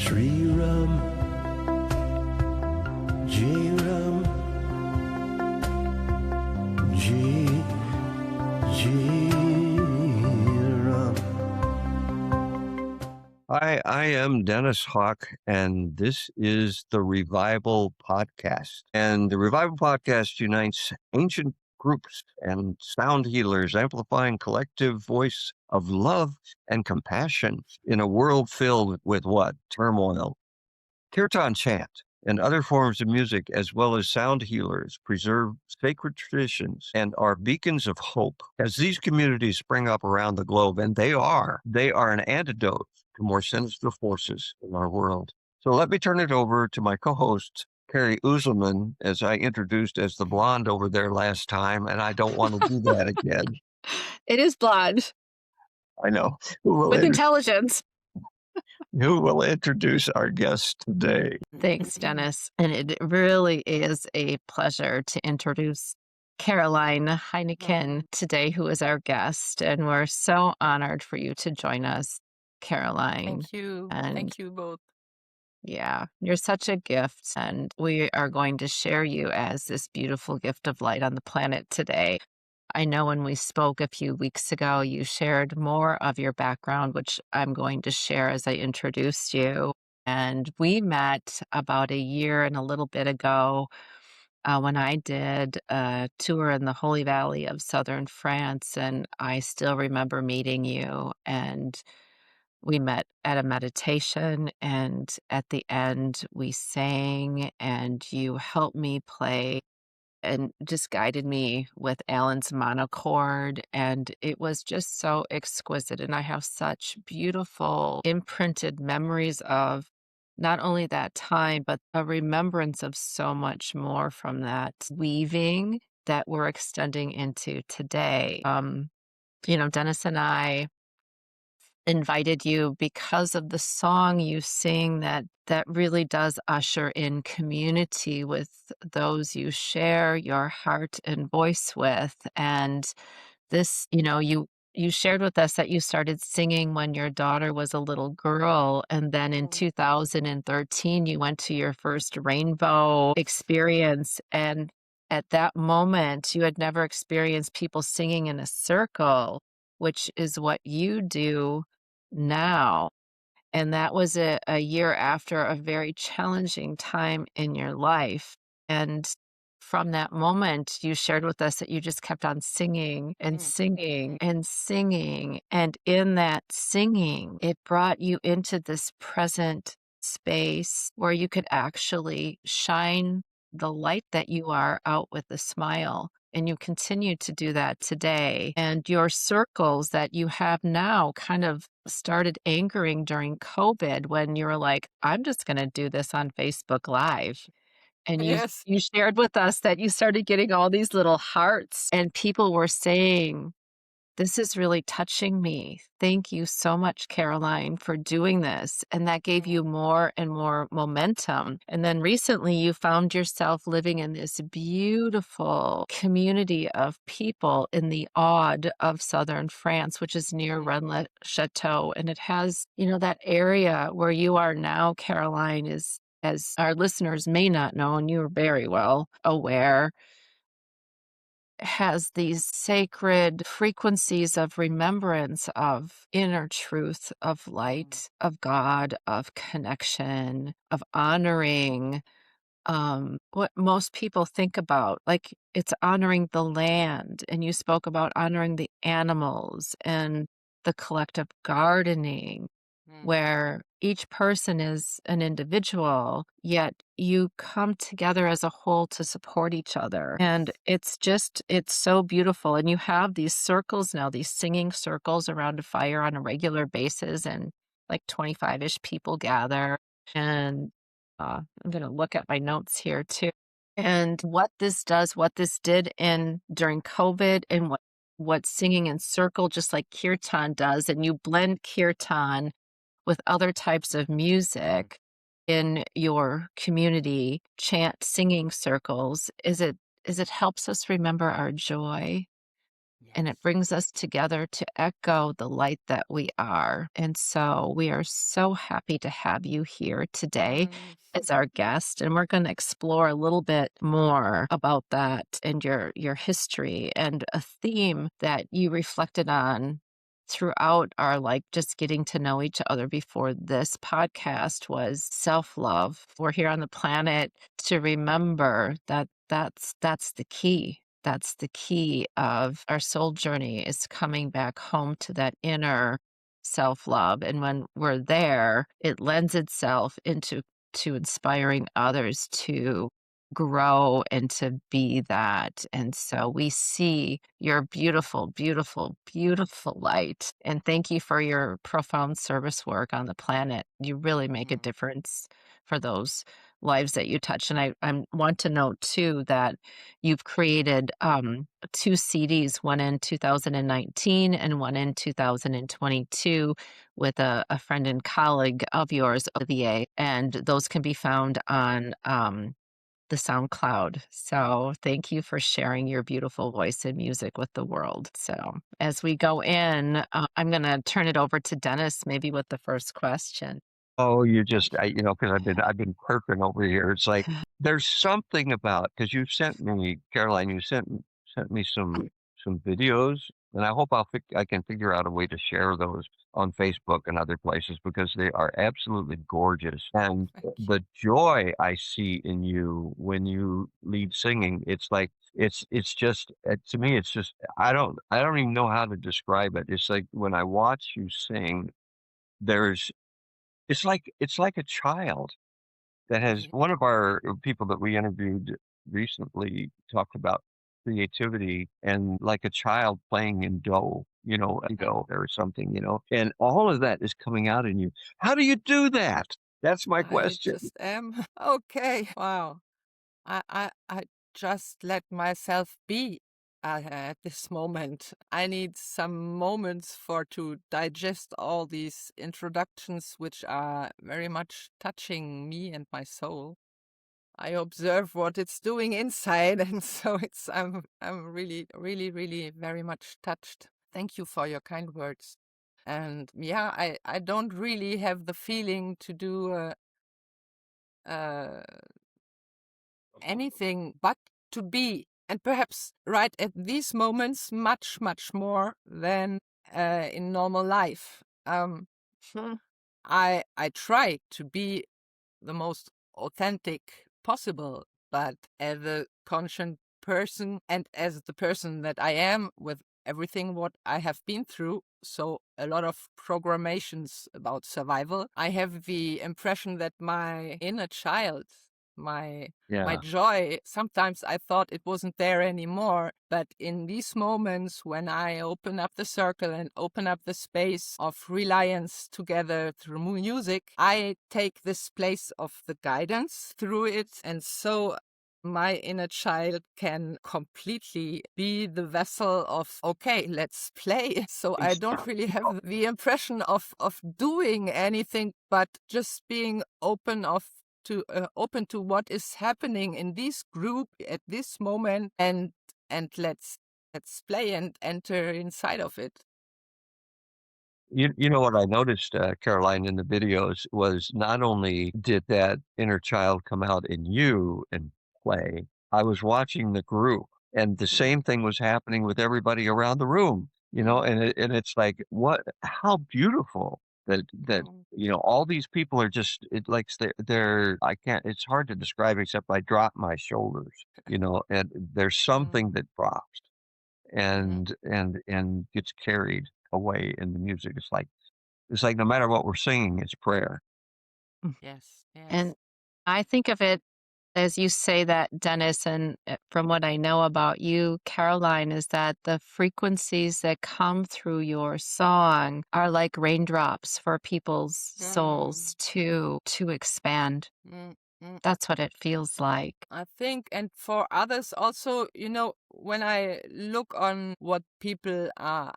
Sri Ram, Jai Ram, Jai Ram. Hi, I am Dennis Hawk, and this is the Revival Podcast. And the Revival Podcast unites ancient groups and sound healers, amplifying collective voice of love and compassion in a world filled with what? Turmoil. Kirtan chant and other forms of music, as well as sound healers, preserve sacred traditions and are beacons of hope. As these communities spring up around the globe, and they are an antidote to more sinister forces in our world. So let me turn it over to my co-host, Carrie Uzelman, as I introduced as the blonde over there last time, and I don't want to do that again. It is blonde I know. Who with intelligence. will introduce our guest today? Thanks, Dennis. And it really is a pleasure to introduce Caroline Heineken today, who is our guest. And we're so honored for you to join us, Caroline. Thank you. And Thank you both. yeah, you're such a gift. And we are going to share you as this beautiful gift of light on the planet today. I know when we spoke a few weeks ago, you shared more of your background, which I'm going to share as I introduced you. And we met about a year and a little bit ago when I did a tour in the Holy Valley of southern France. And I still remember meeting you. And we met at a meditation. And at the end, we sang, and you helped me play and just guided me with Alan's monochord, and it was just so exquisite, and I have such beautiful imprinted memories of not only that time, but a remembrance of so much more from that weaving that we're extending into today. Dennis and I invited you because of the song you sing that really does usher in community with those you share your heart and voice with. And this, you shared with us that you started singing when your daughter was a little girl, and then in 2013 you went to your first rainbow experience, and at that moment you had never experienced people singing in a circle, which is what you do now. And that was a year after a very challenging time in your life. And from that moment, you shared with us that you just kept on singing and singing and singing. And in that singing, it brought you into this present space where you could actually shine the light that you are out with a smile. And you continue to do that today. And your circles that you have now kind of started anchoring during COVID when you were like, I'm just going to do this on Facebook Live. And Yes. you shared with us that you started getting all these little hearts, and people were saying, this is really touching me. Thank you so much, Caroline, for doing this. And that gave you more and more momentum. And then recently you found yourself living in this beautiful community of people in the Aude of southern France, which is near Rennes-le-Château. And it has, that area where you are now, Caroline, is, as our listeners may not know, and you are very well aware, has these sacred frequencies of remembrance of inner truth, of light, of God, of connection, of honoring what most people think about. Like, it's honoring the land. And you spoke about honoring the animals and the collective gardening, where each person is an individual, yet you come together as a whole to support each other. And it's so beautiful. And you have these circles now, these singing circles around a fire on a regular basis, and like 25-ish people gather. And I'm going to look at my notes here too. And what this did during COVID, and what singing in circle, just like kirtan does, and you blend kirtan with other types of music in your community chant singing circles, is it helps us remember our joy. and it Yes. brings us together to echo the light that we are. And so we are so happy to have you here today Mm, as our guest, and we're going to explore a little bit more about that and your history, and a theme that you reflected on throughout our, like, just getting to know each other before this podcast was self-love. We're here on the planet to remember that that's the key. That's the key of our soul journey, is coming back home to that inner self-love. And when we're there, it lends itself into to inspiring others to grow and to be that. And so we see your beautiful, beautiful, beautiful light. And thank you for your profound service work on the planet. You really make a mm, difference for those lives that you touch. And I want to note too that you've created two CDs, one in 2019 and one in 2022, with a friend and colleague of yours, Olivier, and those can be found on the SoundCloud. So thank you for sharing your beautiful voice and music with the world. So as we go in, I'm going to turn it over to Dennis, maybe with the first question. Oh, you just, because I've been perking over here. It's like there's something about because you sent me, Caroline, you sent me some videos, and I hope I can figure out a way to share those on Facebook and other places because they are absolutely gorgeous. And thank you. the joy I see in you when you lead singing, it's like it's just to me, it's just I don't even know how to describe it. It's like when I watch you sing, there's it's like a child that has Yeah. one of our people that we interviewed recently talked about creativity and like a child playing in dough, dough or something, and all of that is coming out in you. How do you do that? That's my I question. just am. Okay. Wow. I just let myself be at this moment. I need some moments for to digest all these introductions, which are very much touching me and my soul. I observe what it's doing inside, and so I'm really, really, really very much touched. Thank you for your kind words. And yeah, I don't really have the feeling to do uh, anything but to be, and perhaps right at these moments, much, much more than in normal life. Hmm. I try to be the most authentic possible, but as a conscious person and as the person that I am with everything what I have been through, so a lot of programations about survival, I have the impression that my inner child, my my Yeah. joy, sometimes I thought it wasn't there anymore. But in these moments when I open up the circle and open up the space of reliance together through music, I take this place of the guidance through it. And so my inner child can completely be the vessel of, okay, let's play. So I Ex- don't really have the impression of doing anything, but just being open to what is happening in this group at this moment, and let's play and enter inside of it. You know what I noticed, Caroline, in the videos was not only did that inner child come out in you and play, I was watching the group, and the Mm, same thing was happening with everybody around the room, mm, and it's like, how beautiful that mm, all these people are just like they're I can't it's hard to describe except I drop my shoulders, and there's mm, something that drops mm, and gets carried away in the music. It's like no matter what we're singing, it's prayer. yes, yes. And I think of it as you say that, Dennis, and from what I know about you, Caroline, is that the frequencies that come through your song are like raindrops for people's Mm, souls to expand. mm, mm. That's what it feels like. I think, and for others also, when I look on what people are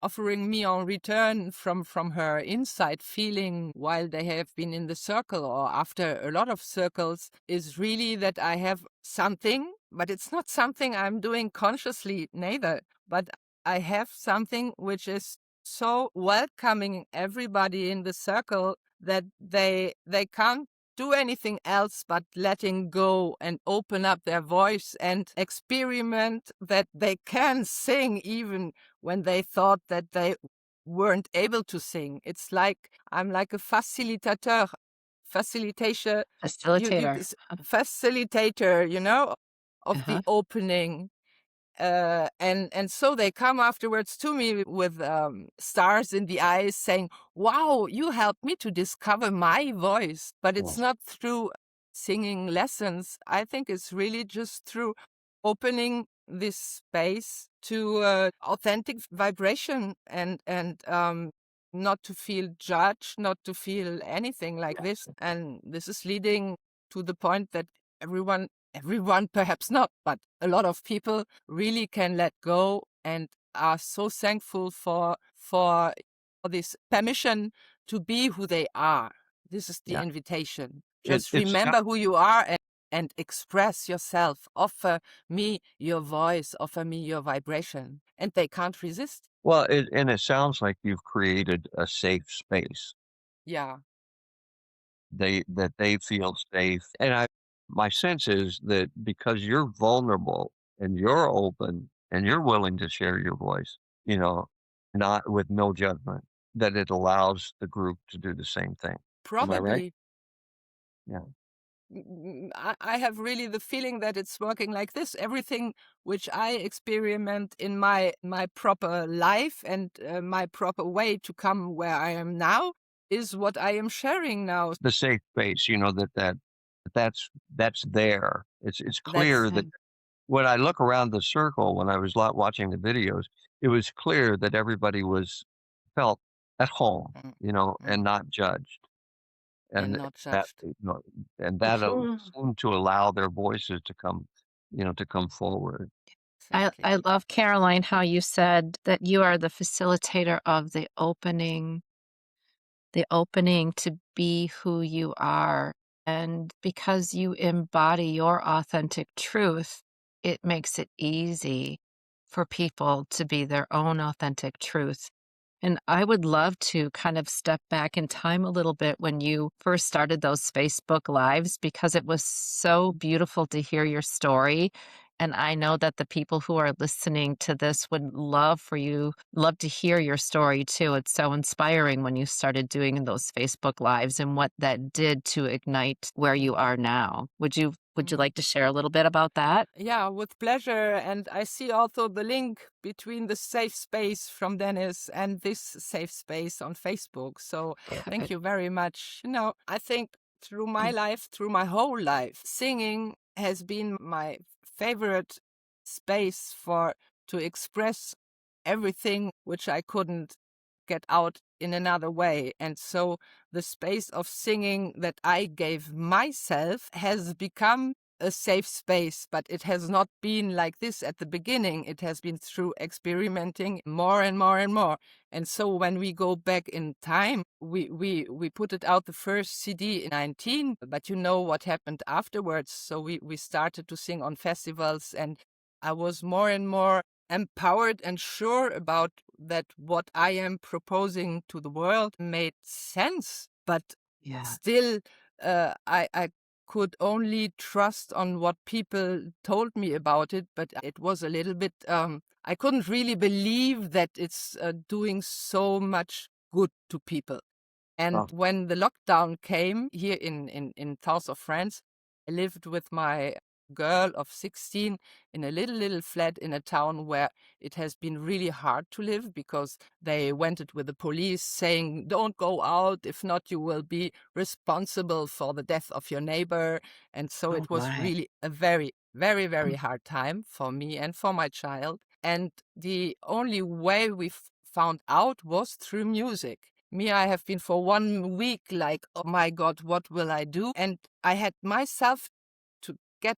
offering me on return from her inside feeling while they have been in the circle or after a lot of circles, is really that I have something, but it's not something I'm doing consciously neither. But I have something which is so welcoming everybody in the circle that they can't do anything else but letting go and open up their voice and experiment that they can sing even when they thought that they weren't able to sing. It's like I'm like a facilitator, you Facilitator. facilitator, of the Uh-huh. opening. And so they come afterwards to me with stars in the eyes saying, wow, you helped me to discover my voice. But it's Yes. not through singing lessons. I think it's really just through opening this space to authentic vibration and not to feel judged, not to feel anything like this. And this is leading to the point that everyone perhaps not, but a lot of people really can let go and are so thankful for this permission to be who they are. This is the Yeah. invitation. It Just it's remember who you are and express yourself. Offer me your voice, offer me your vibration. And they can't resist. well, it sounds like you've created a safe space. Yeah, They feel safe, and my sense is that because you're vulnerable and you're open and you're willing to share your voice, you know, not with no judgment, that it allows the group to do the same thing. Am I right? probably. Yeah. I have really the feeling that it's working like this. Everything which I experiment in my proper life and my proper way to come where I am now is what I am sharing now. The safe space, that's there. It's That's clear that when I look around the circle, when I was watching the videos, it was clear that everybody felt at home, mm, and mm, not judged. and And not that, judged. and that Mhm. seemed to allow their voices to come forward. Exactly. I love, Caroline, how you said that you are the facilitator of the opening to be who you are. And because you embody your authentic truth, it makes it easy for people to be their own authentic truth. And I would love to kind of step back in time a little bit when you first started those Facebook Lives because it was so beautiful to hear your story. And I know that the people who are listening to this would love to hear your story too. It's so inspiring when you started doing those Facebook Lives and what that did to ignite where you are now. Would you Mm. like to share a little bit about that? Yeah, with pleasure. And I see also the link between the safe space from Dennis and this safe space on Facebook. So thank Good. you very much. I think through my life, through my whole life, singing has been my favorite space for to express everything which I couldn't get out in another way. And so the space of singing that I gave myself has become a safe space, but it has not been like this at the beginning. It has been through experimenting more and more and more. And so when we go back in time, we put it out the first CD in 19, but you know what happened afterwards. So we started to sing on festivals, and I was more and more empowered and sure about that what I am proposing to the world made sense. But Yeah. still, I could only trust on what people told me about it, but it was a little bit, I couldn't really believe that it's doing so much good to people. And Oh, when the lockdown came here in south of France, I lived with my girl of 16 in a little flat in a town where it has been really hard to live because they went it with the police saying, don't go out. If not, you will be responsible for the death of your neighbor. And so Oh it was my. really a very, very, very hard time for me and for my child. And the only way we found out was through music. Me, I have been for 1 week like, oh my God, what will I do? And I had myself to get,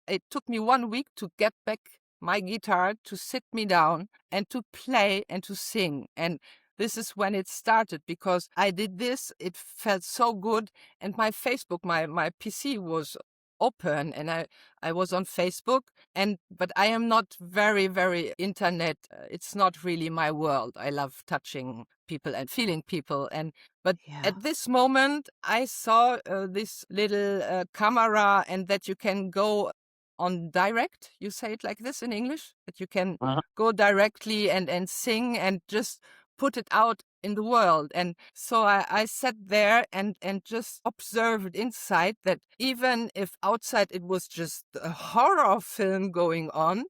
it took me 1 week to get back my guitar, to sit me down and to play and to sing. And this is when it started because I did this. It felt so good. And my Facebook, my PC was open, and I was on Facebook, but I am not very internet. It's not really my world. I love touching people and feeling people, but Yeah. at this moment I saw this little camera, and that you can go on direct. You say it like this in English, that you can go directly and sing and just put it out in the world. And so I sat there and just observed inside, that even if outside it was just a horror film going on,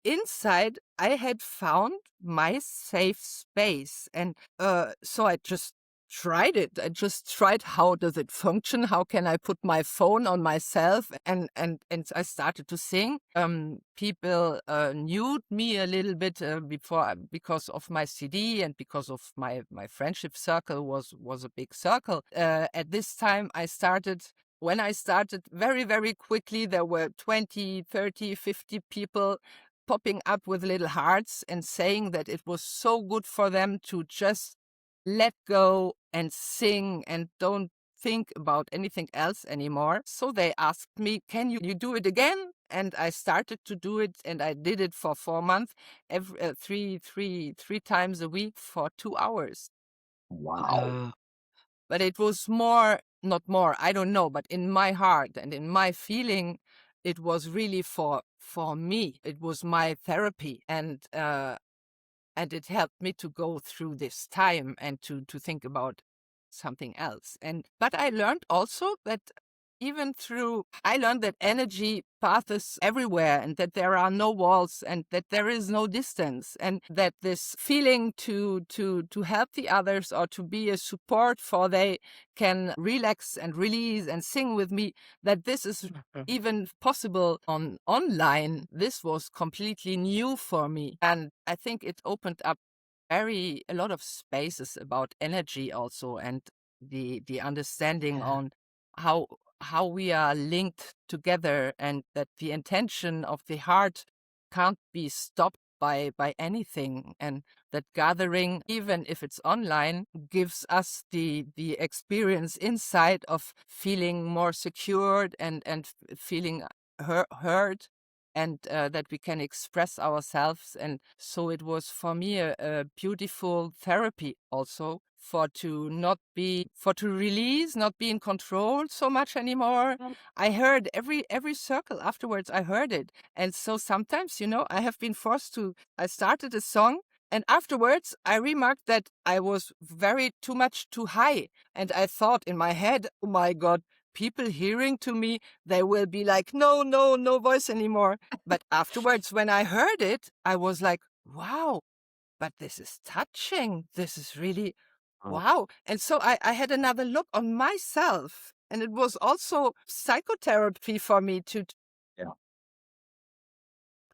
inside I had found my safe space. And so I just tried it. I just tried, how does it function? How can I put my phone on myself? And I started to sing. People knew me a little bit before, because of my CD, and because of my friendship circle was a big circle. At this time when I started, very quickly, there were 20, 30, 50 people popping up with little hearts and saying that it was so good for them to just let go and sing and don't think about anything else anymore. So they asked me, can you do it again? And I started to do it, and I did it for 4 months, every three times a week for 2 hours. Wow. Wow. But it was more, not more, I don't know, but in my heart and in my feeling, it was really for me. It was my therapy, and it helped me to go through this time and to think about something else. But I learned also that, I learned that energy passes everywhere, and that there are no walls, and that there is no distance, and that this feeling to help the others, or to be a support for they can relax and release and sing with me, that this is even possible on online. This was completely new for me, and I think it opened up a lot of spaces about energy also, and the understanding Yeah. on how we are linked together, and that the intention of the heart can't be stopped by anything, and that gathering, even if it's online, gives us the experience inside of feeling more secured, and feeling heard, and that we can express ourselves. And so it was for me a beautiful therapy also, for to release, not be in control so much anymore. I heard every circle afterwards, I heard it. And so sometimes, I have been forced to, I started a song, and afterwards I remarked that I was very too much too high. And I thought in my head, oh my God, people hearing to me, they will be like, no, no, no voice anymore. But afterwards, when I heard it, I was like, wow, but this is touching. This is really, wow. And so I had another look on myself. And it was also psychotherapy for me to. Yeah.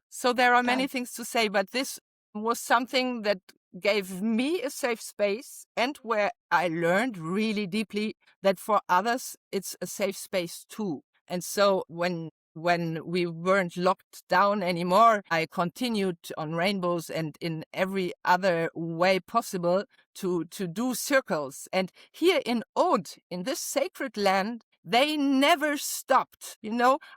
So there are many God. things to say, but this was something that gave me a safe space, and where I learned really deeply that for others it's a safe space too. And so when we weren't locked down anymore, I continued on Rainbows and in every other way possible to do circles. And here in Aude, in this sacred land, they never stopped.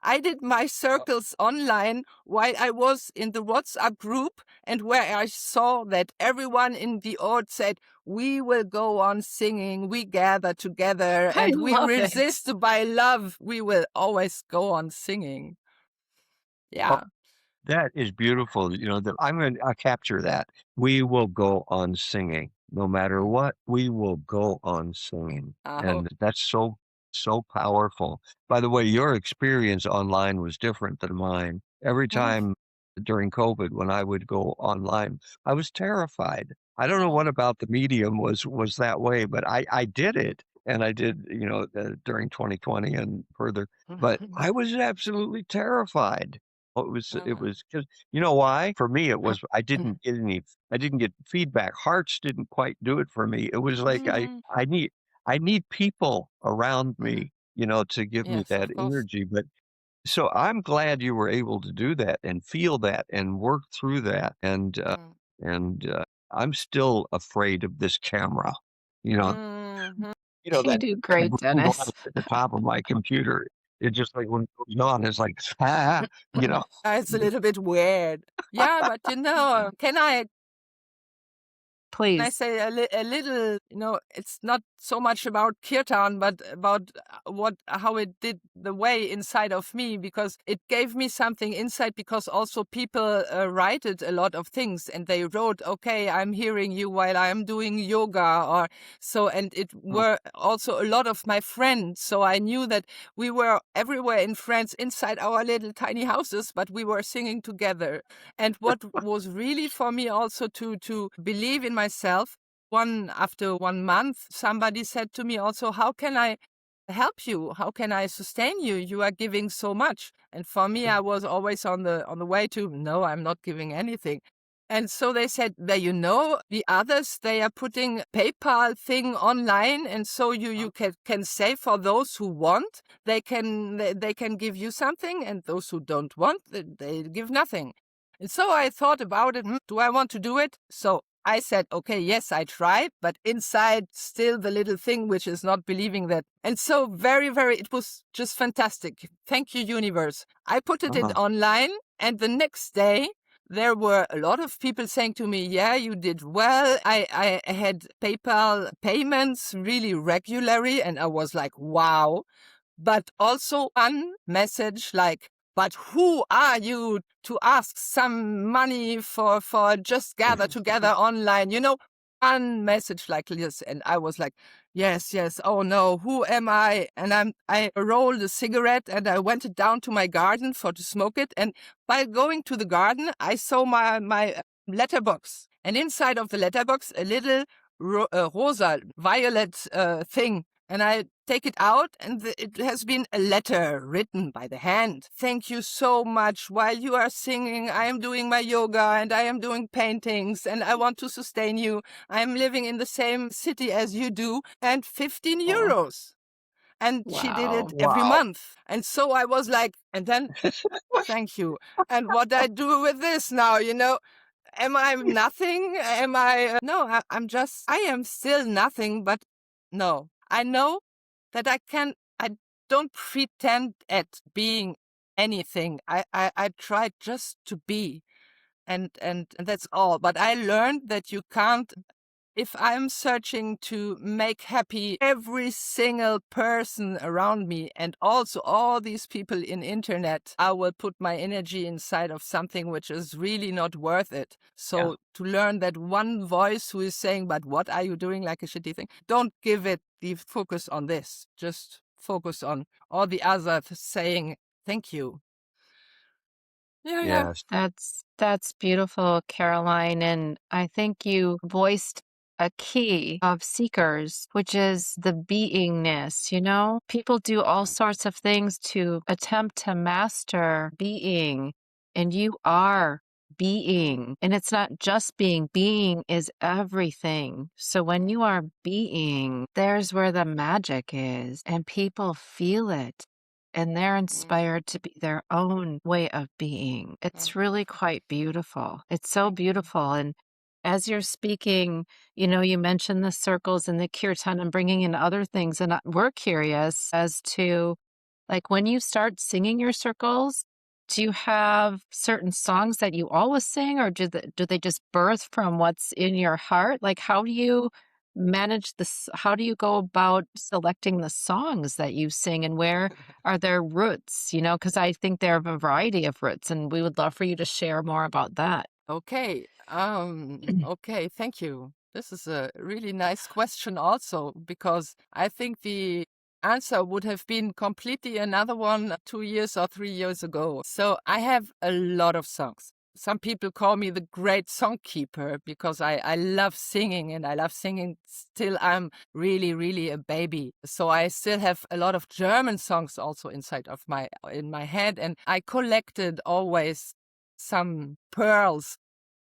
I did my circles online while I was in the WhatsApp group, and where I saw that everyone in the Aude said, we will go on singing, we gather together, I and we love it. resist by love. We will always go on singing. Oh, Yeah. that is beautiful. That I capture that. We will go on singing. No matter what, we will go on singing. Oh. And that's so powerful. By the way, your experience online was different than mine. Every Mm, time during COVID when I would go online, I was terrified. I don't know mm, what about the medium was that way, but I did it. And I did, during 2020 and further, but I was absolutely terrified. It mm, was because you know why? For me, it mm, was I didn't get feedback. Hearts didn't quite do it for me. It was like mm, I need people around mm. me, to give me Yes, that of course. energy. But so I'm glad you were able to do that and feel that and work through that. Mm, And I'm still afraid of this camera. You know, mhm, that You do kind great, of green glass Dennis. at the top of my computer. It just like when it goes on, it's like, ah, you know. It's a little bit weird. Yeah, but can I Please. say a little, it's not so much about kirtan, but about how it did the way inside of me, because it gave me something inside, because also people write it a lot of things, and they wrote, okay, I'm hearing you while I'm doing yoga, or so, and it were also a lot of my friends. So I knew that we were everywhere in France inside our little tiny houses, but we were singing together. And what was really for me also to believe in myself, after 1 month, somebody said to me also, how can I help you? How can I sustain you? You are giving so much. And for me, I was always on the way to, no, I'm not giving anything. And so they said, that the others, they are putting PayPal thing online, and so you can say, for those who want, they can give you something, and those who don't want, they give nothing. And so I thought about it. Do I want to do it? So I said, okay, yes, I try, but inside still the little thing which is not believing that. And so very, very, it was just fantastic. Thank you, universe. I put it in Uh-huh. online, and the next day there were a lot of people saying to me, yeah, you did well. I had PayPal payments really regularly, and I was like, wow. But also one message like, but who are you to ask some money for just gather together online? One message like this. And I was like, yes, oh no, who am I? And I rolled a cigarette, and I went down to my garden to smoke it. And by going to the garden, I saw my letterbox. And inside of the letterbox, a little rosa, violet thing. And I take it out, and it has been a letter written by the hand. Thank you so much. While you are singing, I am doing my yoga, and I am doing paintings, and I want to sustain you. I am living in the same city as you do, and 15 Oh, euros. And she did it wow. every Wow. month. And so I was like, and then, thank you. And what I do with this now, am I nothing? Am I? No, I am still nothing, but no, I know that I don't pretend at being anything. I try just to be. And that's all. But I learned that you can't, if I'm searching to make happy every single person around me, and also all these people in internet, I will put my energy inside of something which is really not worth it. Yeah. So to learn that one voice who is saying, but what are you doing, like a shitty thing? Don't give it the focus on this. Just focus on all the others saying, thank you. Yeah, yeah. Yes. That's beautiful, Caroline, and I think you voiced a key of seekers, which is the beingness, you know? People do all sorts of things to attempt to master being, and you are being. And it's not just being is everything. So when you are being, there's where the magic is, and people feel it and they're inspired to be their own way of being. It's really quite beautiful. It's so Thank you. beautiful. And as you're speaking, you mentioned the circles and the kirtan and bringing in other things. And we're curious as to, like, when you start singing your circles, do you have certain songs that you always sing, or do they just birth from what's in your heart? Like, how do you manage this? How do you go about selecting the songs that you sing, and where are there roots? Because I think there are a variety of roots, and we would love for you to share more about that. Okay. Okay, thank you. This is a really nice question also, because I think the answer would have been completely another one 2 years or 3 years ago. So I have a lot of songs. Some people call me the great song keeper, because I love singing, and I love singing still. I'm really, really a baby. So I still have a lot of German songs also in my head, and I collected always some pearls,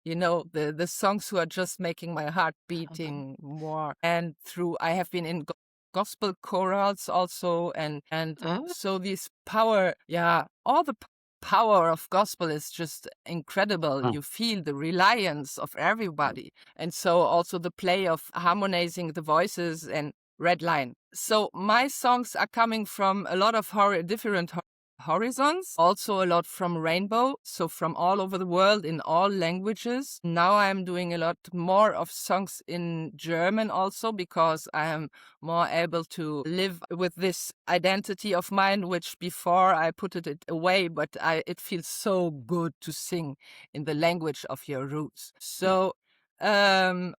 the songs who are just making my heart beating more. And I have been in gospel chorals also, and Oh, so this power, yeah, all the power of gospel is just incredible. Mm. You feel the reliance of everybody, and so also the play of harmonizing the voices. And red line. So my songs are coming from a lot of different horizons, also a lot from rainbow, so from all over the world in all languages. Now I'm doing a lot more of songs in German also, because I am more able to live with this identity of mine, which before I put it away, but it feels so good to sing in the language of your roots. So I'm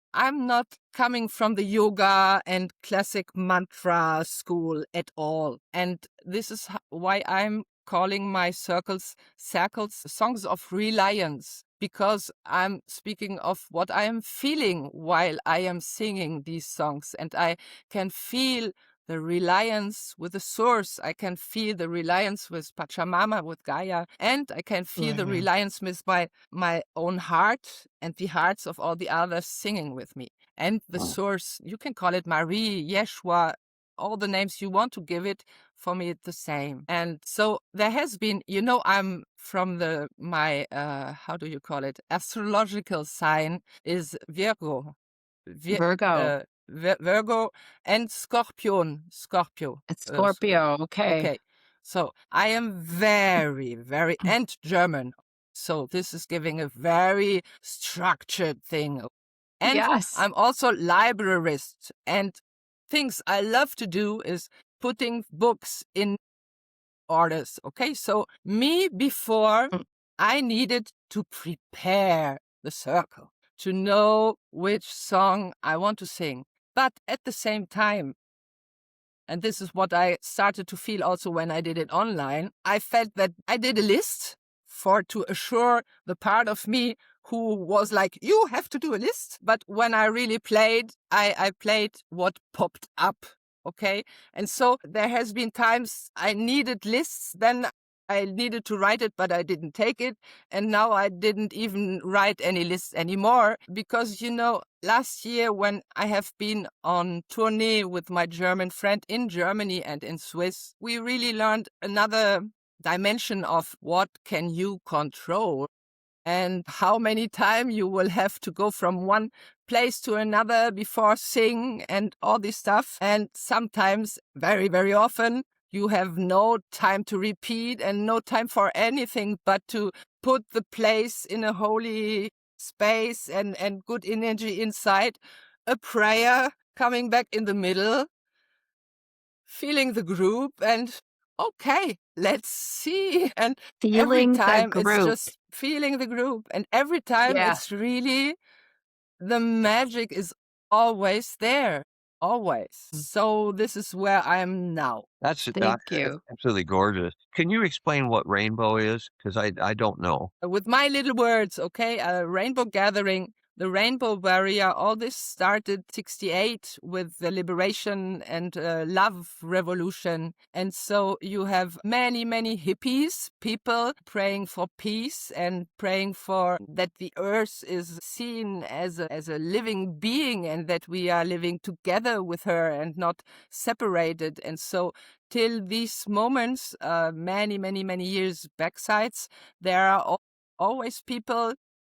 not coming from the yoga and classic mantra school at all. And this is why I'm calling my circles songs of reliance, because I'm speaking of what I am feeling while I am singing these songs, and I can feel the reliance with the source. I can feel the reliance with Pachamama, with Gaia, and I can feel the reliance with my own heart and the hearts of all the others singing with me. And the source, you can call it Marie, Yeshua, all the names you want to give it. For me, it's the same. And so there has been, I'm from my how do you call it? Astrological sign is Virgo. Virgo. Virgo and Scorpio. It's Scorpio. Okay. Okay. So I am very, very, and German. So this is giving a very structured thing. And Yes. I'm also librarist, and things I love to do is putting books in orders. Okay. So me before I needed to prepare the circle to know which song I want to sing. But at the same time, and this is what I started to feel also when I did it online, I felt that I did a list to assure the part of me who was like, you have to do a list. But when I really played, I played what popped up. Okay. And so there has been times I needed lists, then I needed to write it, but I didn't take it. And now I didn't even write any lists anymore, because, last year when I have been on tournée with my German friend in Germany and in Swiss, we really learned another dimension of what can you control and how many times you will have to go from one place to another before sing and all this stuff. And sometimes, very, very often, you have no time to repeat and no time for anything but to put the place in a holy space and good energy inside, a prayer coming back in the middle, feeling the group, and okay, let's see. And every Feeling the time it's group. just feeling the group, and every time Yeah. it's really, the magic is always there, always. So this is where I am now. That's Thank you. absolutely gorgeous. Can you explain what rainbow is? Because I don't know. With my little words, okay, a rainbow gathering, the rainbow barrier, all this started 68 with the liberation and love revolution. And so you have many, many hippies, people praying for peace and praying for that the earth is seen as a living being, and that we are living together with her and not separated. And so till these moments, many, many, many years backsides, there are always people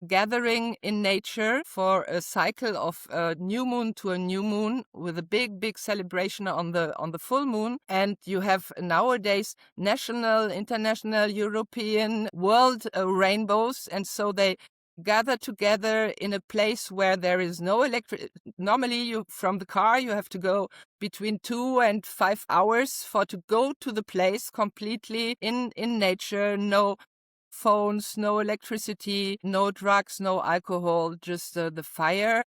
gathering in nature for a cycle of a new moon to a new moon, with a big celebration on the full moon. And you have nowadays national, international, European, world rainbows, and so they gather together in a place where there is no electric. Normally, you from the car you have to go between 2 and 5 hours to go to the place completely in nature. No phones, no electricity, no drugs, no alcohol, just the fire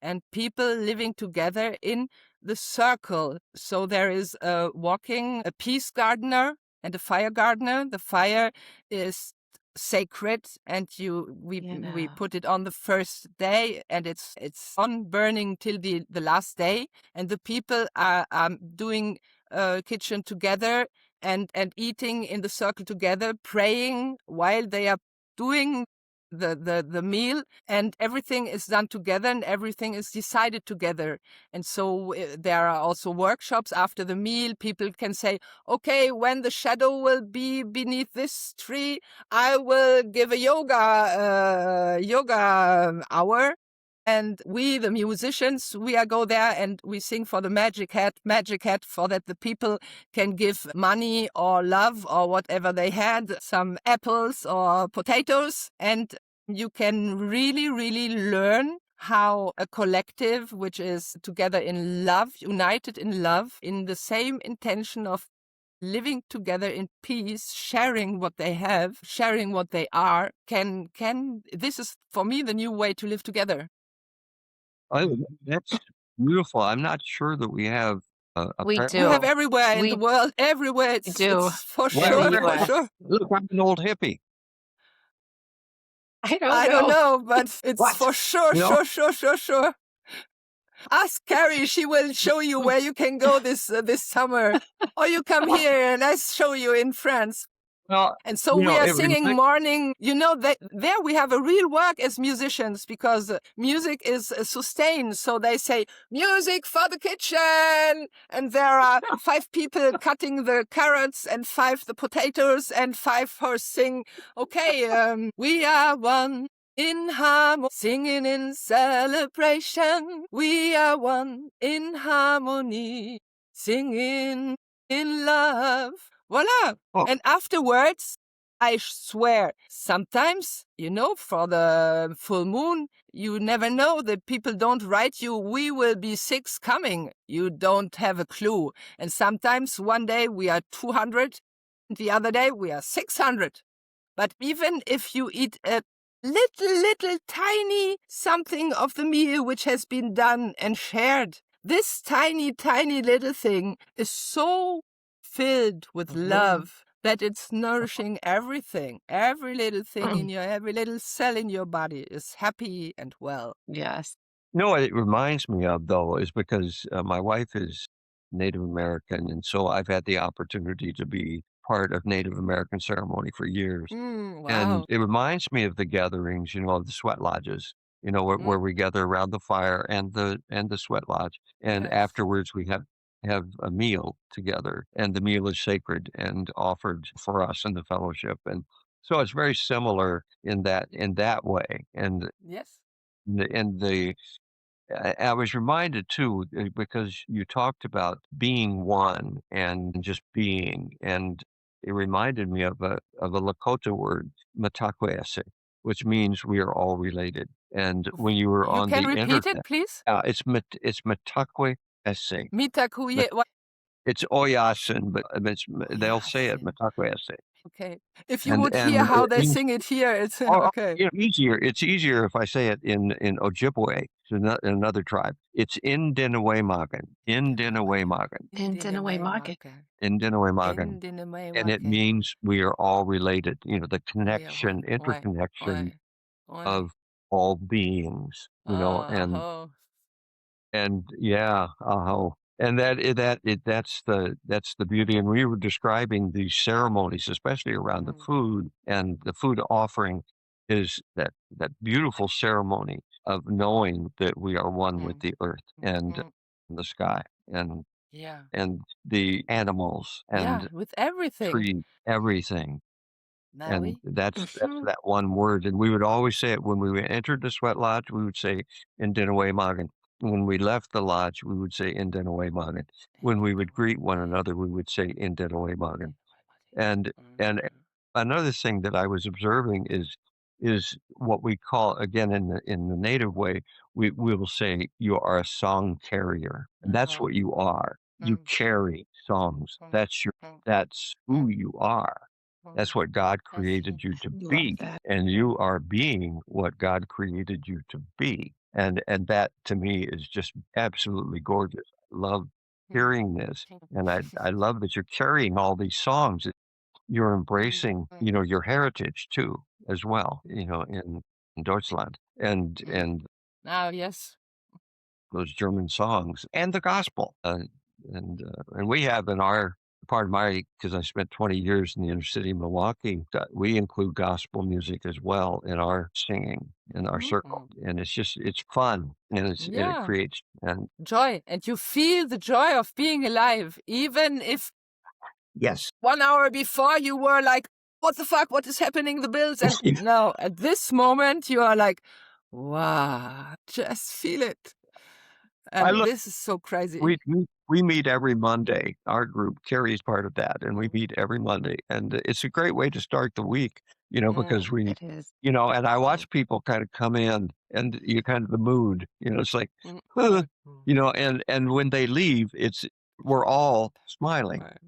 and people living together in the circle. So there is a peace gardener and a fire gardener. The fire is sacred, and we put it on the first day, and it's on burning till the last day. And the people are doing kitchen together and eating in the circle together, praying while they are doing the meal, and everything is done together and everything is decided together. And so there are also workshops after the meal. People can say, okay, when the shadow will be beneath this tree, I will give a yoga hour. And we, the musicians, we go there and we sing for the magic hat, for that the people can give money or love or whatever they had, some apples or potatoes. And you can really, really learn how a collective, which is together in love, united in love, in the same intention of living together in peace, sharing what they have, sharing what they are, this is for me the new way to live together. Oh, that's beautiful. I'm not sure that we have a We par We have do. everywhere in the We world, everywhere. do It's for Well, in the sure, yeah, for US. sure. look, I'm an old hippie. I don't I don't know. know, but it's What? for sure, You know? sure. Ask Carrie; she will show you where you can go this summer, or you come here and I show you in France. Well, And so we are it singing reminds morning. That there we have a real work as musicians, because music is sustained. So they say music for the kitchen, and there are 5 people cutting the carrots and 5 the potatoes and 5 for sing. Okay, we are one in harmony, singing in celebration. We are one in harmony, singing in love. Voila. oh, And afterwards, I swear, sometimes, for the full moon, you never know. The people don't write you, we will be 6 coming. You don't have a clue. And sometimes one day we are 200, the other day we are 600. But even if you eat a little tiny something of the meal which has been done and shared, this tiny little thing is so filled with love that it's nourishing everything. Every little thing in every little cell in your body is happy and well. Yes. no, what it reminds me of, though, is because my wife is Native American, and so I've had the opportunity to be part of Native American ceremony for years. And Wow. it reminds me of the gatherings, of the sweat lodges, where we gather around the fire and the sweat lodge. And Yes. afterwards we have a meal together, and the meal is sacred and offered for us in the fellowship. And so it's very similar in that way. And Yes. the I was reminded too, because you talked about being one and just being, and it reminded me of a Lakota word, matakwese, which means we are all related. And when you were You on can the repeat internet, it, please? it's matakwese. Mitakuye. It's Oyasin, but Oh, they'll yeah, say it matakwese, okay. If you and would hear and how it they means sing it here, it's okay. easier. It's easier if I say it in Ojibwe, it's another tribe. It's Indinawaymagan, In Dinaway Market. Indinawaymagan, and it Indinawaymagan. means we are all related. The We are connection, one. Oi, interconnection oi, oi. of all beings. And Oh. yeah, and that's the beauty. And we were describing these ceremonies, especially around the Mm, food, and the food offering is that beautiful ceremony of knowing that we are one with mm, the earth mm, and mm. the sky and Yeah. and the animals Yeah, and with everything. tree, everything. And Maui? that's Mhm. that one word, and we would always say it when we entered the sweat lodge, we would say, "Indinawaymagan." When we left the lodge, we would say, "Indinawaymagan." When we would greet one another, we would say, "Indinawaymagan." And another thing that I was observing is what we call, again, in the native way, we will say, "You are a song carrier," and that's Uh-huh. what you are. You Mm, carry songs. mm, That's mm, that's who mm, you are. mm. That's what God Yes. created you to Love be, that. and you are being what God created you to be. And that to me is just absolutely gorgeous. I love Mm, hearing this, mm, and I love that you're carrying all these songs. You're mm, embracing, mm, your heritage too, as well, in Deutschland, and mm. and Ah, yes. those German songs and the gospel. And we have in our part of my, because I spent 20 years in the inner city of Milwaukee, we include gospel music as well in our singing, in our circle. Mm. And it's fun, and it Yeah. creates, and Joy. And you feel the joy of being alive, even if yes. 1 hour before you were like, what the fuck? What is happening? The bills. And now at this moment, you are like, Wow, just feel it. I And look this is so crazy. we meet every Monday. Our group, Carrie's part of that, and we Mm, meet every Monday, and it's a great way to start the week, you know, mm, because we It is. and I mm, watch people kind of come in and you kind of the mood, it's like, mm, "Huh," mm. and when they leave, we're all smiling, Right.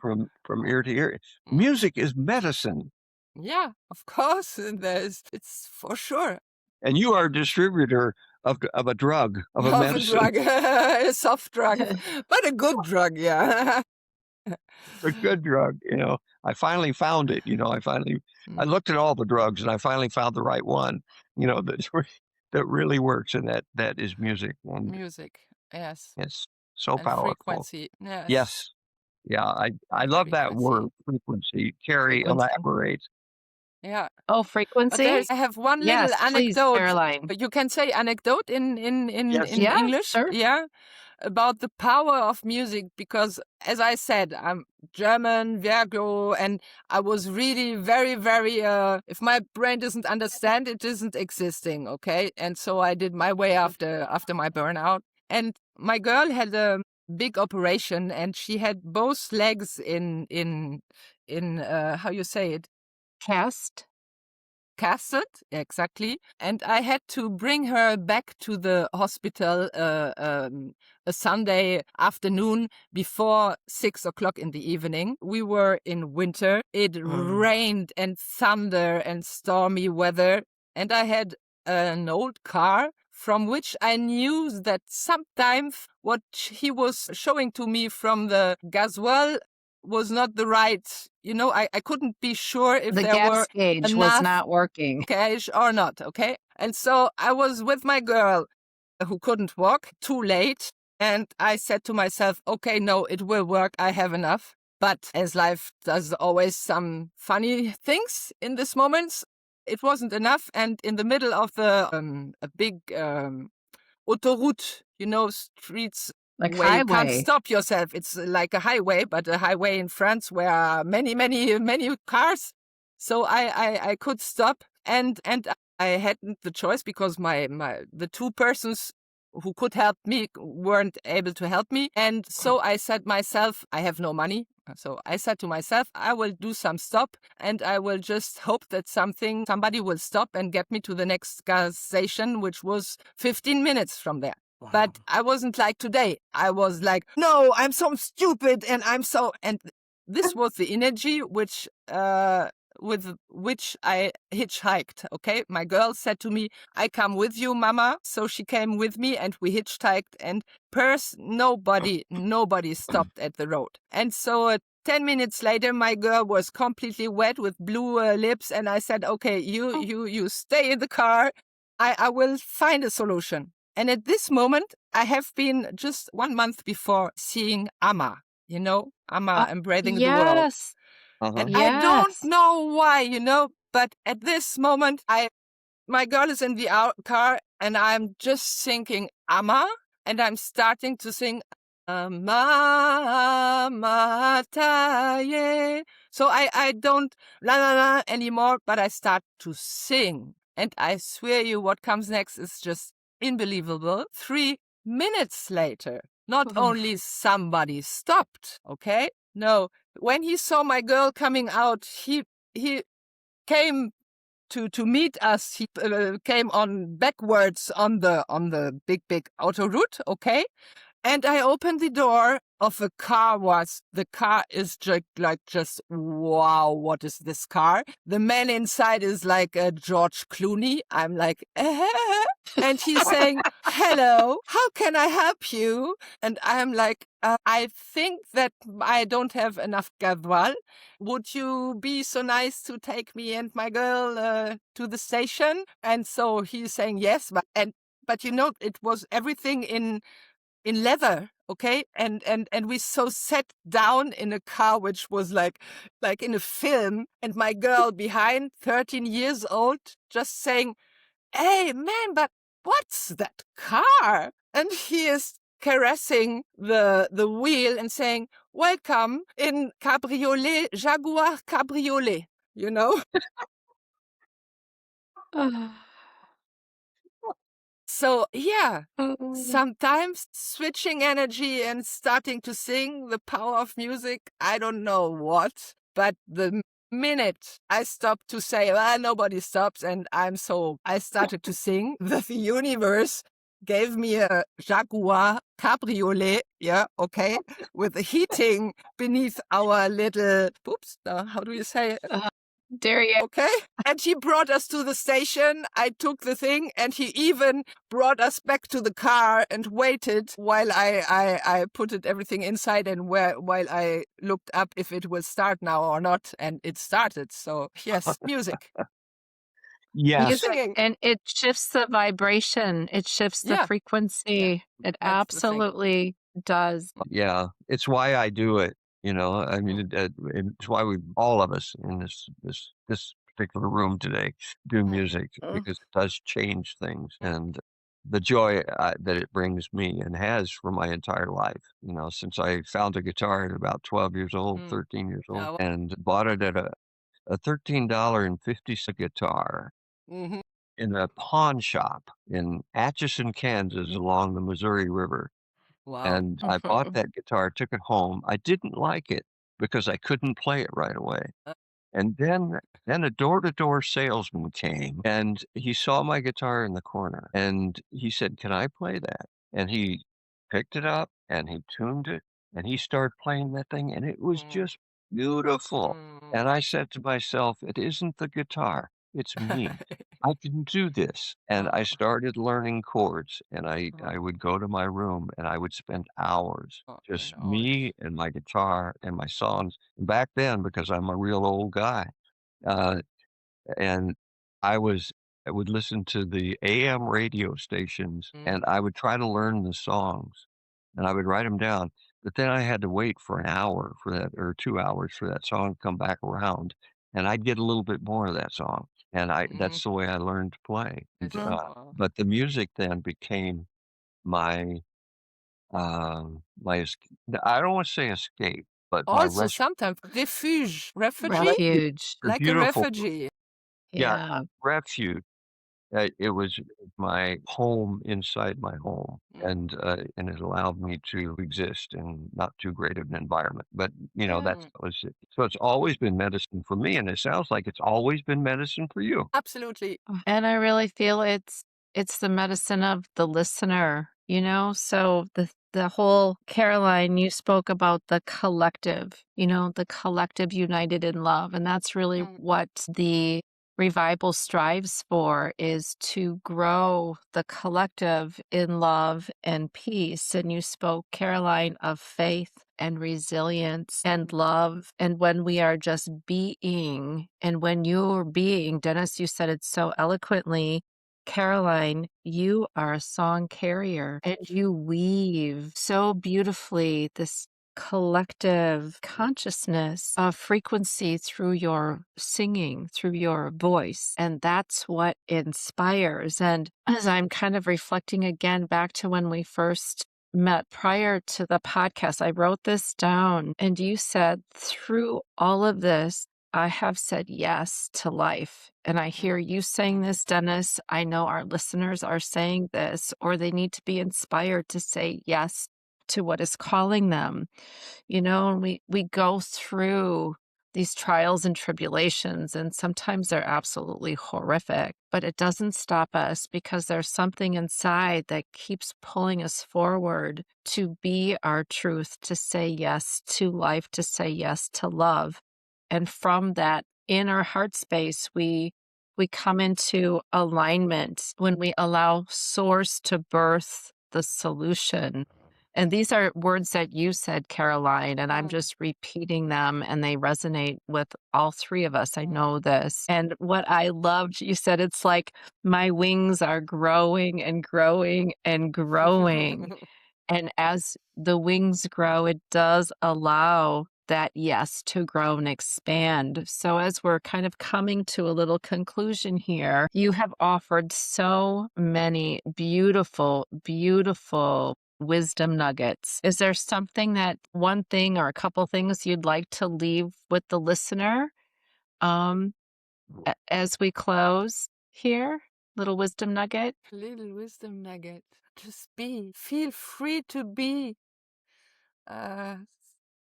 from ear to ear. Mm. Music is medicine, Yeah, of course. It's for sure. and you are a distributor of a drug, of a Of a medicine, drug, a soft drug, but a good drug, yeah. a good drug, I finally found it, I Mm, looked at all the drugs and I finally found the right one, that really works, and that is music, and music, yes. it's so And powerful. frequency, yes. Yes. Yeah, I love that word, Frequency, frequency. Carrie, Frequency. elaborate. yeah. Oh, But frequency? I have one little Yes, please, anecdote. Caroline. You can say anecdote Yes. in Yeah, English, sure. yeah, about the power of music because, as I said, I'm German, Virgo, and I was really very, very. If my brain doesn't understand, it isn't existing, okay. And so I did my way after my burnout. And my girl had a big operation, and she had both legs in how you say it, Cast. casted, exactly. And I had to bring her back to the hospital a Sunday afternoon before 6 o'clock in the evening. We were in winter. It Mm. rained and thunder and stormy weather. And I had an old car from which I knew that sometimes what he was showing to me from the gas well was not the right. I couldn't be sure if The there were gas gauge was enough not working. cash or not, okay? And so I was with my girl who couldn't walk, too late, and I said to myself, okay, no, it will work. I have enough. But as life does always some funny things in this moments, it wasn't enough. And in the middle of a big autoroute, streets Like where you can't highway. stop yourself. It's like a highway, but a highway in France where are many, many, many cars. So I could stop, and I hadn't the choice because the two persons who could help me weren't able to help me. And so I said myself, I have no money. So I said to myself, I will do some stop and I will just hope that somebody will stop and get me to the next gas station, which was 15 minutes from there. But I wasn't like today. I was like, no, I'm so stupid and this was the energy with which I hitchhiked. Okay. My girl said to me, I come with you, mama. So she came with me and we hitchhiked and nobody stopped at the road. And so 10 minutes later, my girl was completely wet with blue lips. And I said, okay, you stay in the car. I will find a solution. And at this moment, I have been just 1 month before seeing Amma, Amma embracing the world. Yes. Uh-huh. And I don't Yes. know why, but at this moment, my girl is in the car and I'm just thinking Amma, and I'm starting to sing Amma, Mataye. So I don't la la la anymore, but I start to sing. And I swear you, what comes next is just unbelievable. 3 minutes later, not only somebody stopped, okay? No, when he saw my girl coming out, he came to meet us. He came on backwards on the big autoroute, okay? And I opened the door of a car the car is just wow, what is this car? The man inside is like George Clooney. I'm like, and he's saying, hello, how can I help you? And I'm like, I think that I don't have enough gasoil. Would you be so nice to take me and my girl to the station? And so he's saying yes, but it was everything in leather, okay, and we so sat down in a car which was like in a film, and my girl behind, 13 years old, just saying, hey man, but what's that car? And he is caressing the wheel and saying, welcome in cabriolet, Jaguar cabriolet, you know. So, yeah, Oh. sometimes switching energy and starting to sing the power of music, I don't know what, but the minute I stopped to say, well, nobody stops, and I started to sing, the universe gave me a Jaguar cabriolet, yeah, okay, with the heating beneath our little, oops, how do you say it? Derriere. Okay. And he brought us to the station. I took the thing, and he even brought us back to the car and waited while I put everything inside, and while I looked up if it will start now or not. And it started. So yes, music. Yes. Music, Singing. and it shifts the vibration, it shifts the Yeah. Yeah. frequency. It That's the thing. absolutely does. Yeah, it's why I do it, you know? I mean, it's why we all of us in this particular room today do Mm. music because it does change things and the joy, that it brings me and has for my entire life, you know, since I found a guitar at about 12 years old, Mm. 13 years old, Yeah. and bought it at a $13.50 guitar Mm-hmm. in a pawn shop in Atchison, Kansas, along the Missouri River. Wow. And I bought that guitar, took it home. I didn't like it because I couldn't play it right away. Uh, And then a door-to-door salesman came and he saw my guitar in the corner and he said, "Can I play that?" And he picked it up and he tuned it and he started playing that thing and it was mm, just beautiful. mm. And I said to myself, "It isn't the guitar, it's me. I can do this." And I Oh, started learning chords and I oh, would go to my room and I would spend hours, oh, and just hours. me and my guitar and my songs. Back then, because I'm a real old guy, uh, and I was I would listen to the AM radio stations, Mm, and I would try to learn the songs, and I would write them down, but then I had to wait for an hour for that or 2 hours for that song to come back around, and I'd get a little bit more of that song, and I mm, that's the way I learned to play, and, it's, wow. but the music then became my, my esc I don't wanna say escape, but my Also, sometimes refugee, refuge, Refuge. a like a beautiful refugee. yeah, Yeah. refuge. It was my home inside my home, Mm, and it allowed me to exist in not too great of an environment, but, you know, mm, that was it. So it's always been medicine for me, and it sounds like it's always been medicine for you. absolutely. And I really feel it's the medicine of the listener, you know? So the whole Caroline, you spoke about the collective, you know, the collective united in love, and that's really Mm, what the revival strives for is to grow the collective in love and peace. And you spoke, Caroline, of faith and resilience and mm, love. And when we are just being, and when you're being, Dennis, you said it so eloquently. Caroline, you are a song carrier and you weave so beautifully this collective consciousness of frequency through your singing, through your voice. And that's what inspires. And as I'm kind of reflecting again back to when we first met prior to the podcast, I wrote this down and you said, through all of this, I have said yes to life. And I hear mm, you saying mm, this, Dennis. I know our listeners are saying this, or they need to be inspired to say yes to what is calling them. You know, and we go through these trials and tribulations, and sometimes they're absolutely horrific, but it doesn't stop us because there's something inside that keeps pulling us forward to be our truth, to say yes to life, to say yes to love. And from that inner heart space, we come into alignment when we allow source to birth the solution. And these are words that you said, Caroline, and I'm mm, just repeating them and they resonate with all three of us. I mm. know this. And what I loved, you said it's like my wings are growing and growing and growing. And as the wings grow, it does allow that yes to grow and expand. So, as we're kind of coming to a little conclusion here, you have offered so many beautiful, beautiful wisdom nuggets. Is there something that one thing or a couple things you'd like to leave with the listener um, as we close here? little wisdom nugget? Little wisdom nugget. Just be. Feel free to be. Uh,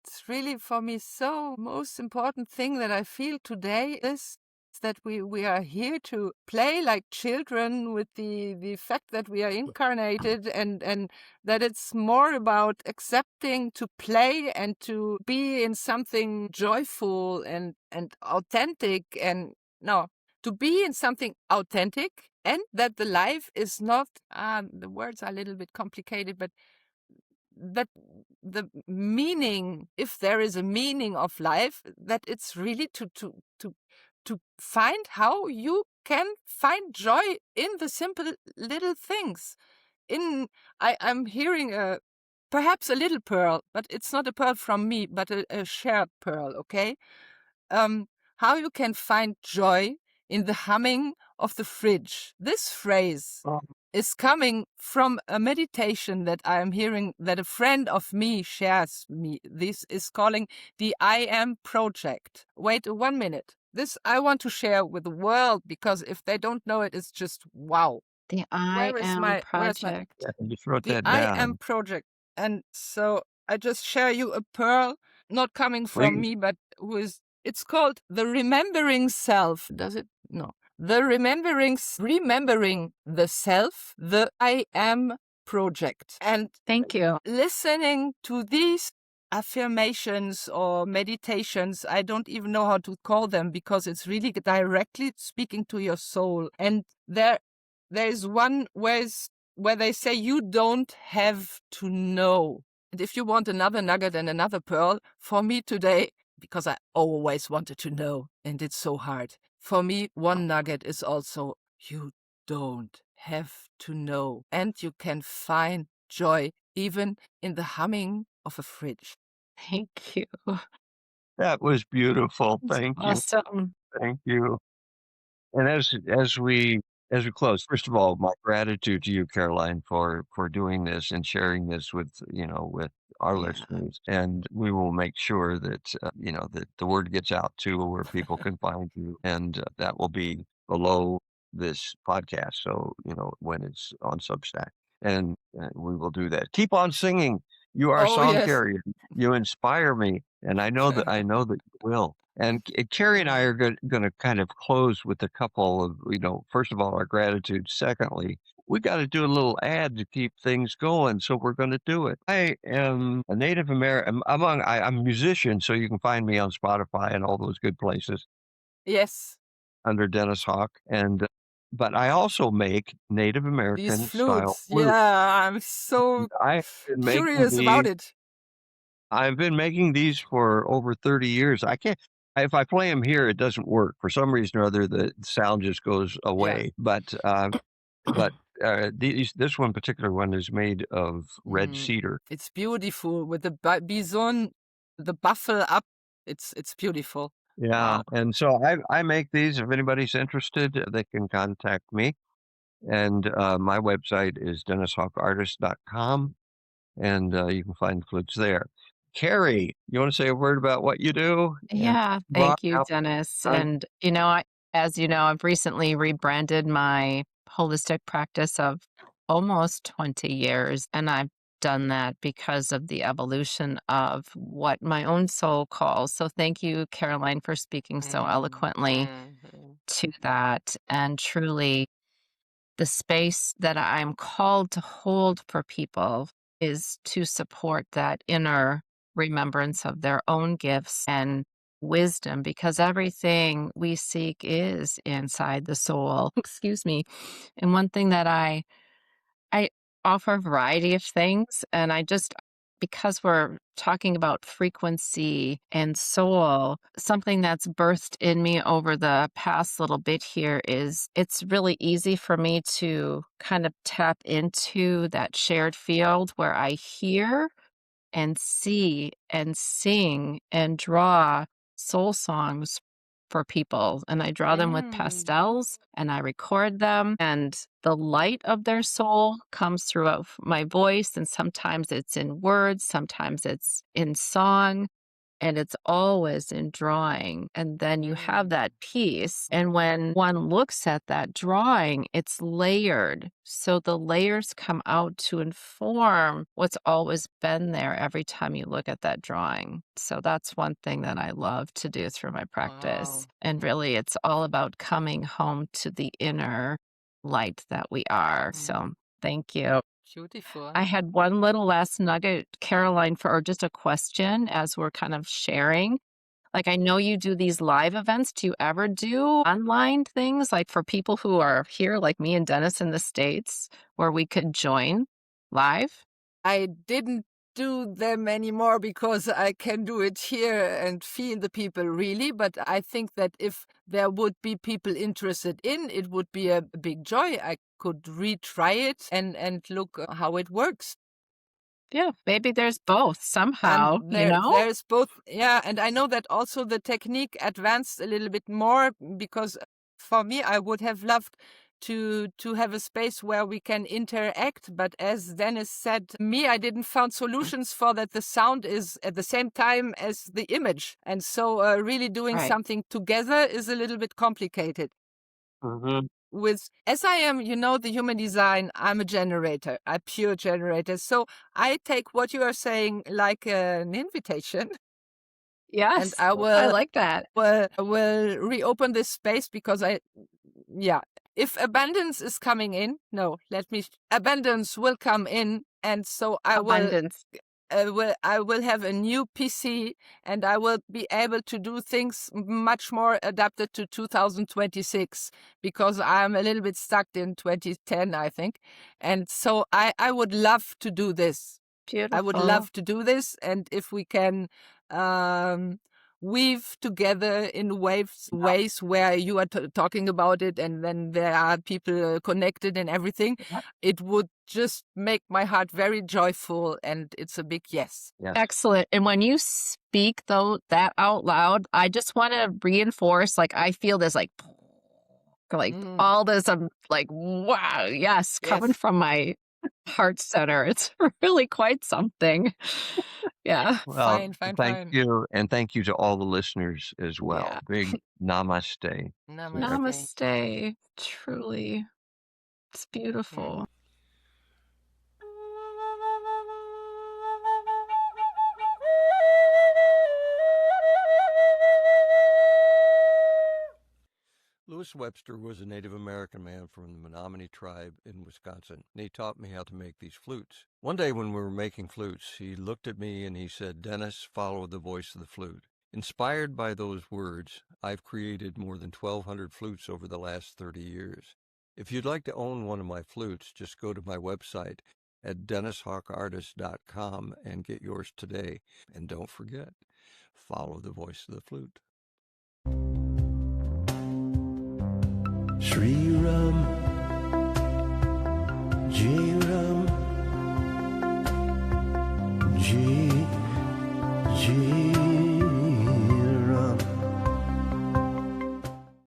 it's really for me so most important thing that I feel today is that we are here to play like children with the fact that we are incarnated and that it's more about accepting to play and to be in something joyful and authentic and no to be in something authentic and that the life is not the words are a little bit complicated but that the meaning, if there is a meaning of life, that it's really to find how you can find joy in the simple little things. In I'm hearing perhaps a little pearl, but it's not a pearl from me, but a shared pearl. Okay, how you can find joy in the humming of the fridge. This phrase is coming from a meditation that I am hearing that a friend of me shares me. This is calling the I Am Project. Wait 1 minute. This I want to share with the world because if they don't know it, it's just wow. The I Am Where's my Project. Yeah, I just wrote the that I Am down. Project? And so I just share you a pearl, not coming from Please. me, but who is it's called the Remembering Self. Does it? No. The remembering the self, the I Am Project. And Thank you. listening to these affirmations or meditations, I don't even know how to call them because it's really directly speaking to your soul. And there's one where they say you don't have to know. And if you want another nugget and another pearl, for me today, because I always wanted to know, and it's so hard. For me, one nugget is also you don't have to know, and you can find joy even in the humming of a fridge. Thank you. That was beautiful. It's Thank you. awesome. Thank you. And as we close, first of all, my gratitude to you, Caroline, for doing this and sharing this with with our Yeah. listeners. And we will make sure that that the word gets out to where people can find you, and that will be below this podcast. So when it's on Substack, and we will do that. Keep on singing. You are a Oh, song yes. carrier. You inspire me, and I know that you will. And Carrie and I are going to kind of close with a couple of, first of all, our gratitude. Secondly, we got to do a little ad to keep things going, so we're going to do it. I am a Native American. I'm a musician, so you can find me on Spotify and all those good places Yes. under Dennis Hawk. But I also make Native These American style flutes. flute. Yeah, I'm so I've been making curious about these it. I've been making these for over 30 years. I can't if I play them here, it doesn't work. For some reason or other, the sound just goes Yeah. away. But this one particular one is made of red Mm, cedar. it's beautiful with the bison, the buffalo up. It's beautiful. Yeah, Wow. and so I make these. If anybody's interested, they can contact me. And my website is dennishawkartist.com, and you can find flutes there. Carrie, you want to say a word about what you do and Yeah, rock thank you, out? Dennis. On? And, as you know, I've recently rebranded my holistic practice of almost 20 years. And I've done that because of the evolution of what my own soul calls. So thank you, Caroline, for speaking so eloquently to that. And truly, the space that I'm called to hold for people is to support that inner remembrance of their own gifts and wisdom because everything we seek is inside the soul. Excuse me. And one thing that I offer a variety of things, and I just because we're talking about frequency and soul, something that's birthed in me over the past little bit here is it's really easy for me to kind of tap into that shared field where I hear and see and sing and draw soul songs for people. And I draw them with Mm. pastels and I record them. And the light of their soul comes through my voice. And sometimes it's in words, sometimes it's in song. and it's always in drawing. And then you have that piece. And when one looks at that drawing, it's layered. So the layers come out to inform what's always been there every time you look at that drawing. So that's one thing that I love to do through my practice. Wow. And really, it's all about coming home to the inner light that we are. So thank you. Beautiful. I had one little last nugget, Caroline, or just a question as we're kind of sharing. Like, I know you do these live events. Do you ever do online things, like for people who are here, like me and Dennis in the States, where we could join live? I didn't do them anymore because I can do it here and feel the people really. But I think that if there would be people interested in, it would be a big joy. I could retry it and look how it works. Yeah, maybe there's both somehow, And you know? there's both, yeah. And I know that also the technique advanced a little bit more because for me, I would have loved to have a space where we can interact. But as Dennis said, me, I didn't found solutions for that. The sound is at the same time as the image. And so really doing Right. something together is a little bit complicated. Mhm. With as I am, the human design, I'm a generator, a pure generator. So I take what you are saying like an invitation, and Yes, I I will like that. will reopen this space because yeah, if abundance is coming in, no, abundance will come in, and so Abundance. I will have a new PC and I will be able to do things much more adapted to 2026 because I'm a little bit stuck in 2010, I think. And so I would love to do this. I would Beautiful. love to do this. And if we can um, weave together in ways where you are talking about it and then there are people connected and everything, it would just make my heart very joyful, and it's a big yes. Yes. Excellent. And when you speak though that out loud, I just want to reinforce, like I feel this like Mm, all this like wow, yes, coming yes. from my heart center. It's really quite something. Yeah. Well, Fine, fine, thank fine. you, and thank you to all the listeners as Yeah. well. Big namaste to everyone. Namaste. Namaste. Truly. It's beautiful. Mm. Louis Webster was a Native American man from the Menominee tribe in Wisconsin, and he taught me how to make these flutes. One day when we were making flutes, he looked at me and he said, "Dennis, follow the voice of the flute." Inspired by those words, I've created more than 1,200 flutes over the last 30 years. If you'd like to own one of my flutes, just go to my website at dennishawkartist.com and get yours today. And don't forget, follow the voice of the flute. Sri Ram, Jai Ram, Jai